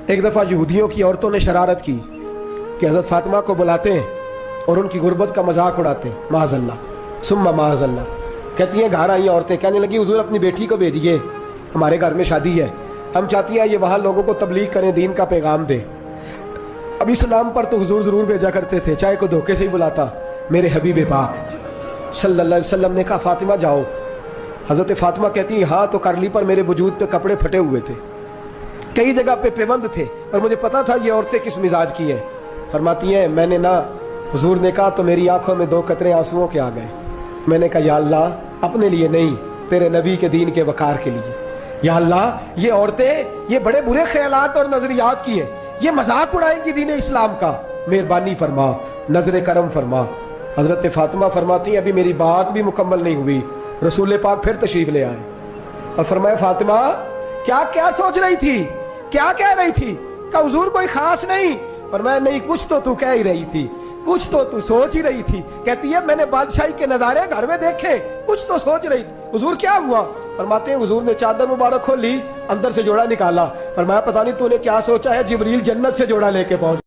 ایک دفعہ یہودیوں کی عورتوں نے شرارت کی کہ حضرت فاطمہ کو بلاتے ہیں اور ان کی غربت کا مذاق اڑاتے ہیں، معاذ اللہ ثم معاذ اللہ۔ کہتی ہیں گھر آئی عورتیں کہنے لگی حضور اپنی بیٹی کو بھیجیے، ہمارے گھر میں شادی ہے، ہم چاہتی ہیں یہ وہاں لوگوں کو تبلیغ کریں، دین کا پیغام دیں۔ اب اس نام پر تو حضور ضرور بھیجا کرتے تھے، چاہے کوئی دھوکے سے ہی بلاتا۔ میرے حبیب پاک صلی اللہ علیہ وسلم نے کہا فاطمہ جاؤ۔ حضرت فاطمہ کہتی ہیں ہاں تو کر لی، پر میرے وجود پہ کپڑے پھٹے ہوئے تھے، کئی جگہ پہ پیوند تھے، پر مجھے پتا تھا یہ عورتیں کس مزاج کی ہیں۔ فرماتی ہیں میں نے نہ، حضور نے کہا تو میری آنکھوں میں 2 قطرے آنسوؤں کے آ گئے۔ میں نے کہا یا اللہ اپنے لیے نہیں، تیرے نبی کے دین کے وقار کے لیے۔ یا اللہ یہ عورتیں یہ بڑے برے خیالات اور نظریات کی ہیں، یہ مذاق اڑائیں گی دین اسلام کا، مہربانی فرما، نظر کرم فرما۔ حضرت فاطمہ فرماتی ہیں ابھی میری بات بھی مکمل نہیں ہوئی، رسول پاک پھر تشریف لے آئے اور فرمایا فاطمہ کیا کیا سوچ رہی تھی، کیا کہہ رہی تھی؟ کہ حضور کوئی خاص نہیں۔ فرمایا نہیں کچھ تو تو کہہ ہی رہی تھی، کچھ تو تو سوچ ہی رہی تھی۔ کہتی ہے میں نے بادشاہی کے نظارے گھر میں دیکھے، کچھ تو سوچ رہی تھی۔ حضور کیا ہوا؟ فرماتے ہیں حضور نے چادر مبارک کھولی، اندر سے جوڑا نکالا۔ فرمایا پتہ نہیں تو نے کیا سوچا ہے، جبریل جنت سے جوڑا لے کے پہنچ